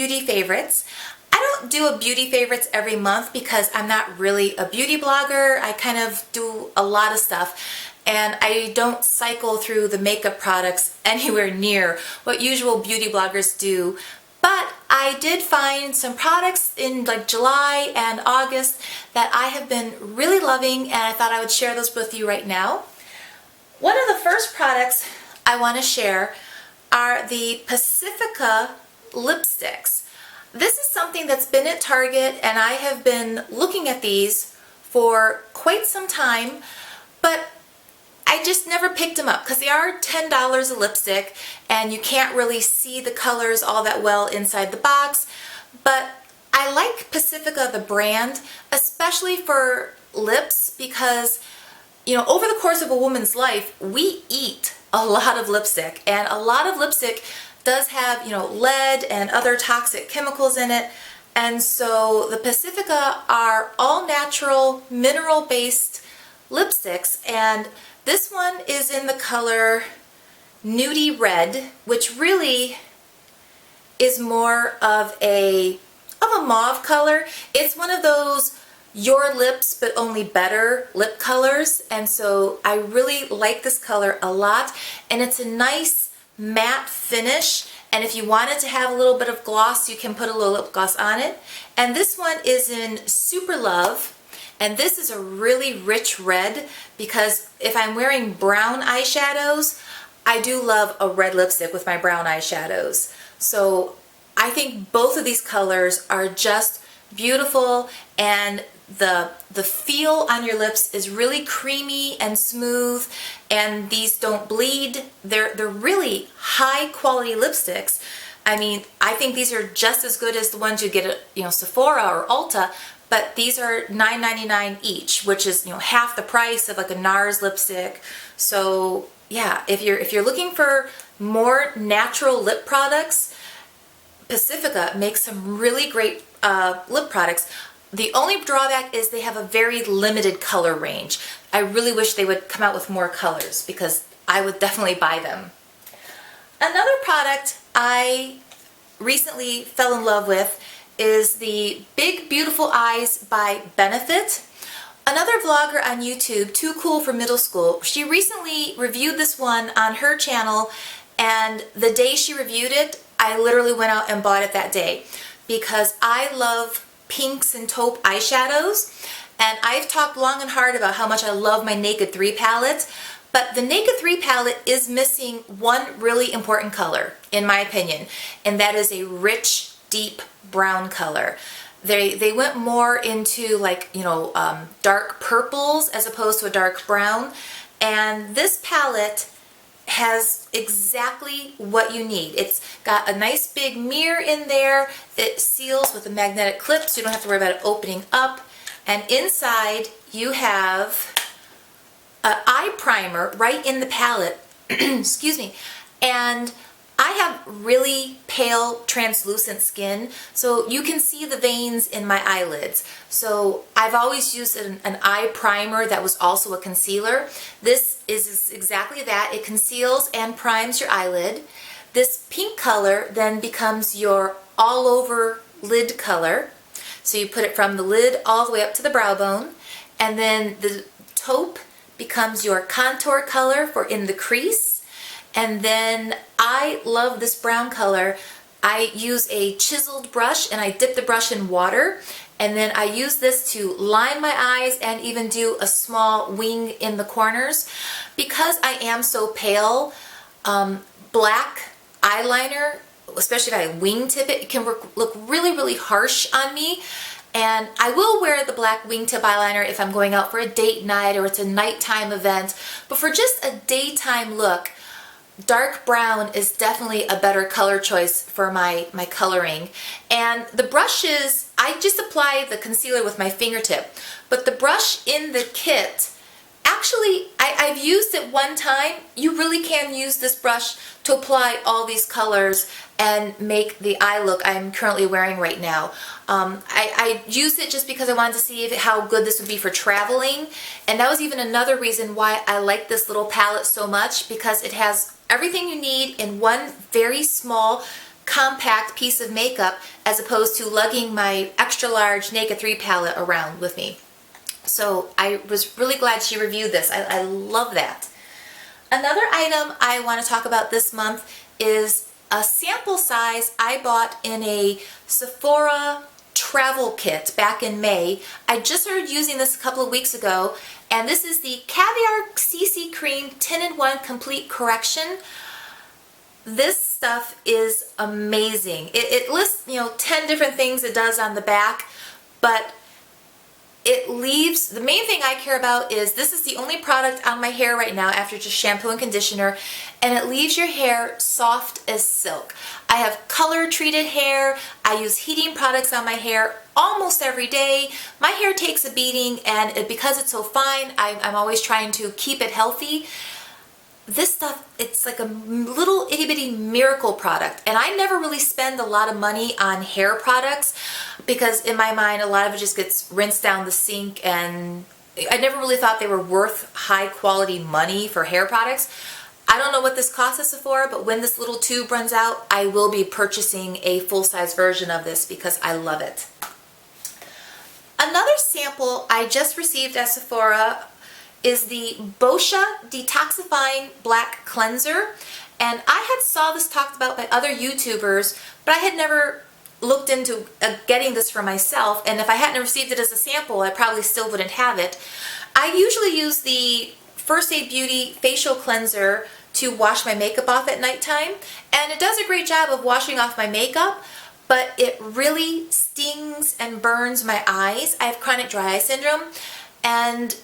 beauty favorites. I don't do a beauty favorites every month because I'm not really a beauty blogger. I kind of do a lot of stuff and I don't cycle through the makeup products anywhere near what usual beauty bloggers do. But I did find some products in like July and August that I have been really loving, and I thought I would share those with you right now. One of the first products I want to share are the Pacifica lipsticks. This is something that's been at Target, and I have been looking at these for quite some time, but I just never picked them up because they are $10 a lipstick and you can't really see the colors all that well inside the box. But I like Pacifica, the brand, especially for lips because, you know, over the course of a woman's life, we eat a lot of lipstick, and a lot of lipstick does have, you know, lead and other toxic chemicals in it. And so the Pacifica are all natural, mineral-based lipsticks, and this one is in the color Nudie Red, which really is more of a mauve color. It's one of those your lips but only better lip colors, and so I really like this color a lot, and it's a nice matte finish, and if you wanted to have a little bit of gloss, you can put a little lip gloss on it. And this one is in Super Love, and this is a really rich red because if I'm wearing brown eyeshadows, I do love a red lipstick with my brown eyeshadows. So I think both of these colors are just beautiful, and the feel on your lips is really creamy and smooth, and these don't bleed. They're really high quality lipsticks. I mean, I think these are just as good as the ones you get at, you know, Sephora or Ulta, but these are $9.99 each, which is, you know, half the price of like a NARS lipstick. So yeah, if you're looking for more natural lip products, Pacifica makes some really great lip products. The only drawback is they have a very limited color range. I really wish they would come out with more colors because I would definitely buy them. Another product I recently fell in love with is the Big Beautiful Eyes by Benefit. Another vlogger on YouTube, Too Cool for Middle School, she recently reviewed this one on her channel, and the day she reviewed it, I literally went out and bought it that day because I love pinks and taupe eyeshadows, and I've talked long and hard about how much I love my Naked 3 palette, but the Naked 3 palette is missing one really important color, in my opinion, and that is a rich, deep brown color. They went more into like, you know, dark purples as opposed to a dark brown, and this palette has exactly what you need. It's got a nice big mirror in there. It seals with a magnetic clip so you don't have to worry about it opening up, and inside you have an eye primer right in the palette excuse me, and I have really pale translucent skin, so you can see the veins in my eyelids. So I've always used an eye primer that was also a concealer. This is exactly that. It conceals and primes your eyelid. This pink color then becomes your all over lid color. So you put it from the lid all the way up to the brow bone, and then the taupe becomes your contour color for in the crease. And then I love this brown color. I use a chiseled brush and I dip the brush in water, and then I use this to line my eyes and even do a small wing in the corners. Because I am so pale, black eyeliner, especially if I wingtip it, it can look really, really harsh on me. And I will wear the black wingtip eyeliner if I'm going out for a date night or it's a nighttime event, but for just a daytime look, dark brown is definitely a better color choice for my coloring. And the brushes, I just apply the concealer with my fingertip, but the brush in the kit, actually I've used it one time. You really can use this brush to apply all these colors and make the eye look I'm currently wearing right now. I used it just because I wanted to see how good this would be for traveling, and that was even another reason why I like this little palette so much, because it has everything you need in one very small compact piece of makeup as opposed to lugging my extra large Naked 3 palette around with me. So I was really glad she reviewed this. I love that. Another item I want to talk about this month is a sample size I bought in a Sephora travel kit back in May. I just started using this a couple of weeks ago, and this is the Caviar CC Cream 10-in-1 Complete Correction. This stuff is amazing. It lists, 10 different things it does on the back, but it leaves, the main thing I care about is this is the only product on my hair right now after just shampoo and conditioner, and it leaves your hair soft as silk. I have color treated hair. I use heating products on my hair almost every day. My hair takes a beating, and because it's so fine, I'm always trying to keep it healthy. This stuff, it's like a little itty bitty miracle product, and I never really spend a lot of money on hair products because in my mind a lot of it just gets rinsed down the sink, and I never really thought they were worth high quality money for hair products. I don't know what this costs at Sephora, but when this little tube runs out, I will be purchasing a full-size version of this because I love it. Another sample I just received at Sephora is the Boscia Detoxifying Black Cleanser, and I had saw this talked about by other YouTubers, but I had never looked into getting this for myself, and if I hadn't received it as a sample, I probably still wouldn't have it. I usually use the First Aid Beauty Facial Cleanser to wash my makeup off at nighttime, and it does a great job of washing off my makeup, but it really stings and burns my eyes. I have chronic dry eye syndrome, and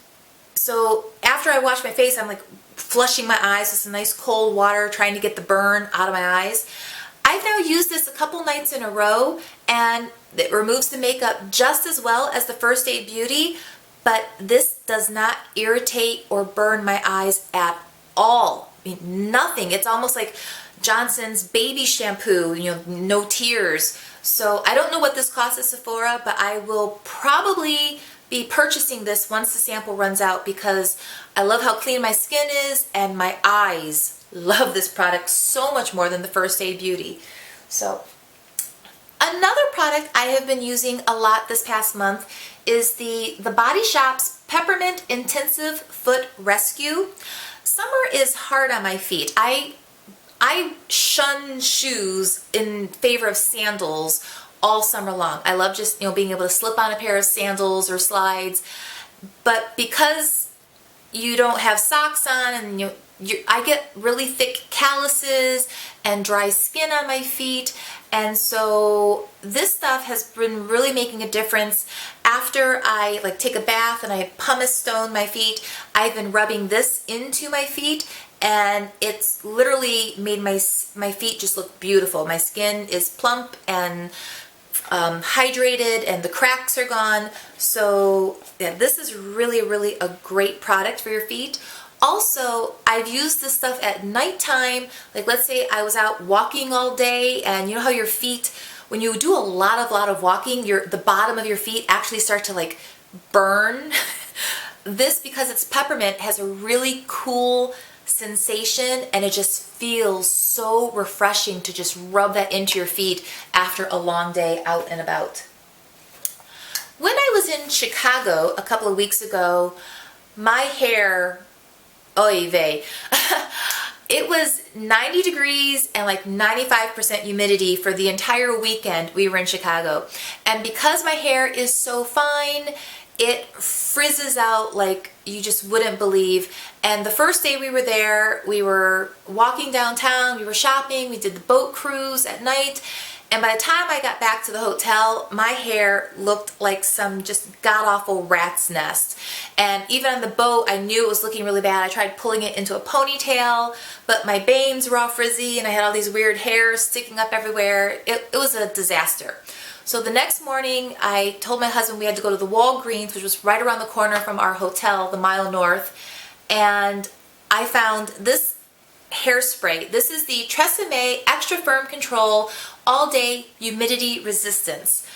so after I wash my face, I'm like flushing my eyes with some nice cold water, trying to get the burn out of my eyes. I've now used this a couple nights in a row, and it removes the makeup just as well as the First Aid Beauty, but this does not irritate or burn my eyes at all. I mean, nothing. It's almost like Johnson's baby shampoo, no tears. So I don't know what this costs at Sephora, but I will probably be purchasing this once the sample runs out because I love how clean my skin is, and my eyes love this product so much more than the First Aid Beauty. So another product I have been using a lot this past month is the Body Shop's Peppermint Intensive Foot Rescue. Summer is hard on my feet. I shun shoes in favor of sandals all summer long. I love just, being able to slip on a pair of sandals or slides, but because you don't have socks on, and I get really thick calluses and dry skin on my feet, and so this stuff has been really making a difference. After I take a bath and I pumice stone my feet, I've been rubbing this into my feet, and it's literally made my feet just look beautiful. My skin is plump and hydrated, and the cracks are gone. So yeah, this is really a great product for your feet. Also, I've used this stuff at nighttime. Like, let's say I was out walking all day, and you know how your feet, when you do a lot of walking, the bottom of your feet actually start to burn. This, because it's peppermint, has a really cool sensation, and it just feels so refreshing to just rub that into your feet after a long day out and about. When I was in Chicago a couple of weeks ago, my hair, oy vey, it was 90 degrees and 95% humidity for the entire weekend we were in Chicago. And because my hair is so fine, it frizzes out like you just wouldn't believe. And the first day we were there, we were walking downtown, we were shopping, we did the boat cruise at night, and by the time I got back to the hotel, my hair looked like some just god-awful rat's nest. And even on the boat, I knew it was looking really bad. I tried pulling it into a ponytail, but my bangs were all frizzy, and I had all these weird hairs sticking up everywhere. It was a disaster. So the next morning, I told my husband we had to go to the Walgreens, which was right around the corner from our hotel, the mile north, and I found this hairspray. This is the Tresemme Extra Firm Control All Day Humidity Resistance.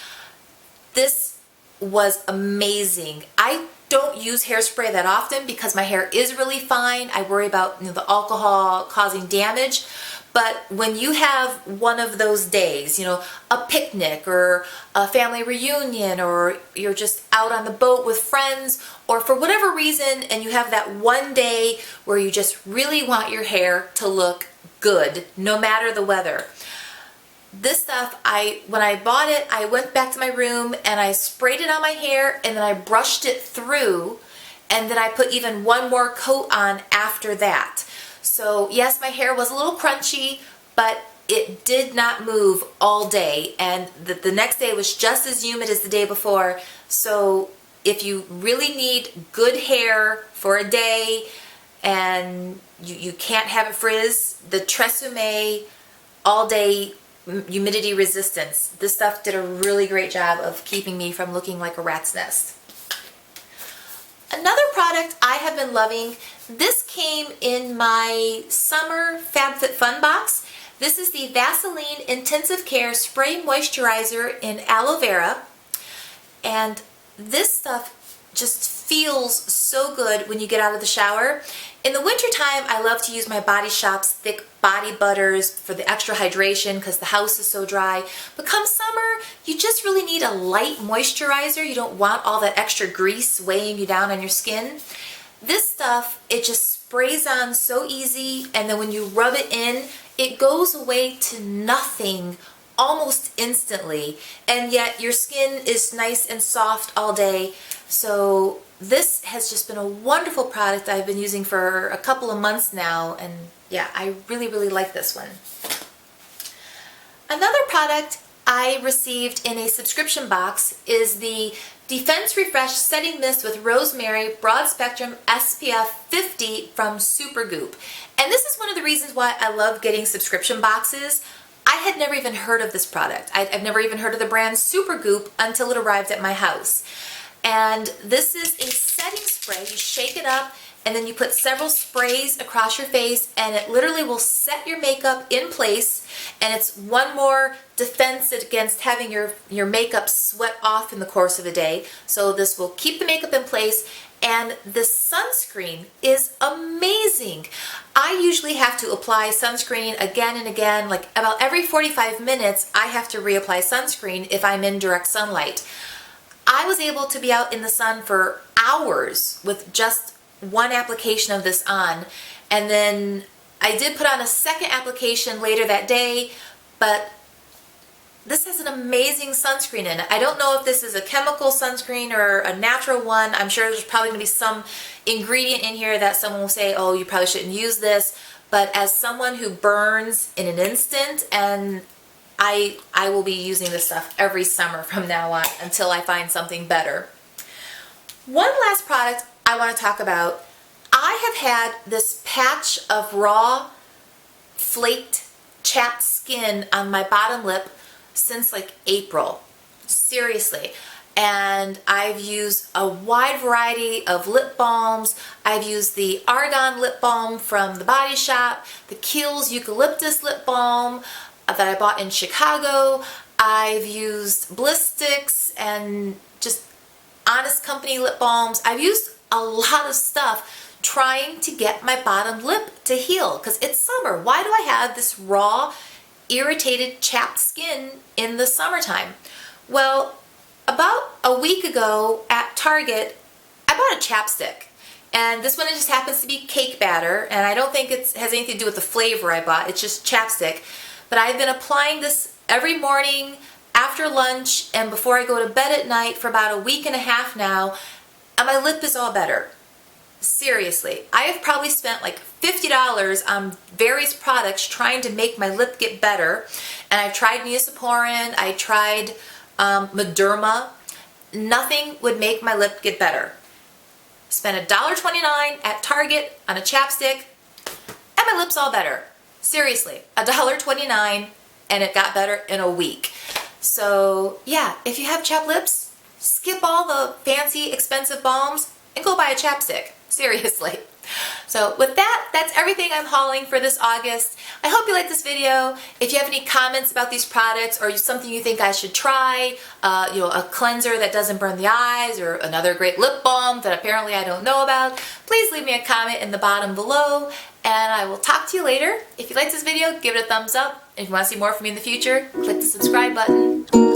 This was amazing. I don't use hairspray that often because my hair is really fine. I worry about the alcohol causing damage. But when you have one of those days, a picnic or a family reunion, or you're just out on the boat with friends, or for whatever reason, and you have that one day where you just really want your hair to look good, no matter the weather. This stuff, when I bought it, I went back to my room and I sprayed it on my hair, and then I brushed it through, and then I put even one more coat on after that. So yes, my hair was a little crunchy, but it did not move all day, and the next day was just as humid as the day before. So if you really need good hair for a day and you can't have it frizz, the Tresemme all day humidity resistance, this stuff did a really great job of keeping me from looking like a rat's nest. Another product I have been loving, this came in my summer FabFitFun box. This is the Vaseline Intensive Care Spray Moisturizer in Aloe Vera. And this stuff just feels so good when you get out of the shower. In the wintertime, I love to use my Body Shop's thick body butters for the extra hydration because the house is so dry. But come summer, you just really need a light moisturizer. You don't want all that extra grease weighing you down on your skin. This stuff, it just sprays on so easy, and then when you rub it in, it goes away to nothing almost instantly, and yet your skin is nice and soft all day. So this has just been a wonderful product I've been using for a couple of months now, and yeah, I really, really like this one. Another product I received in a subscription box is the Defense Refresh Setting Mist with Rosemary Broad Spectrum SPF 50 from Supergoop. And this is one of the reasons why I love getting subscription boxes. I had never even heard of this product. I've never even heard of the brand Supergoop until it arrived at my house. And this is a setting spray. You shake it up, and then you put several sprays across your face, and it literally will set your makeup in place, and it's one more defense against having your makeup sweat off in the course of a day. So this will keep the makeup in place, and the sunscreen is amazing. I usually have to apply sunscreen again and again, like about every 45 minutes I have to reapply sunscreen if I'm in direct sunlight. I was able to be out in the sun for hours with just one application of this on, and then I did put on a second application later that day, but this has an amazing sunscreen in it. I don't know if this is a chemical sunscreen or a natural one. I'm sure there's probably going to be some ingredient in here that someone will say, oh, you probably shouldn't use this, but as someone who burns in an instant, and I will be using this stuff every summer from now on until I find something better. One last product I want to talk about. I have had this patch of raw, flaked, chapped skin on my bottom lip since like April. Seriously. And I've used a wide variety of lip balms. I've used the Argan lip balm from the Body Shop, the Kiehl's eucalyptus lip balm that I bought in Chicago. I've used Bliss Sticks and just Honest Company lip balms. I've used a lot of stuff trying to get my bottom lip to heal because it's summer. Why do I have this raw, irritated, chapped skin in the summertime? Well, about a week ago at Target, I bought a chapstick. And this one just happens to be cake batter, and I don't think it has anything to do with the flavor I bought. It's just chapstick. But I've been applying this every morning, after lunch, and before I go to bed at night for about a week and a half now, and my lip is all better. Seriously, I have probably spent like $50 on various products trying to make my lip get better. And I've tried Neosporin, I tried Mederma. Nothing would make my lip get better. Spent $1.29 at Target on a chapstick, and my lip's all better. Seriously, $1.29, and it got better in a week. So yeah, if you have chapped lips, skip all the fancy expensive balms and go buy a chapstick. Seriously. So with that, that's everything I'm hauling for this August. I hope you liked this video. If you have any comments about these products or something you think I should try, a cleanser that doesn't burn the eyes or another great lip balm that apparently I don't know about, please leave me a comment in the bottom below and I will talk to you later. If you liked this video, give it a thumbs up. If you want to see more from me in the future, click the subscribe button.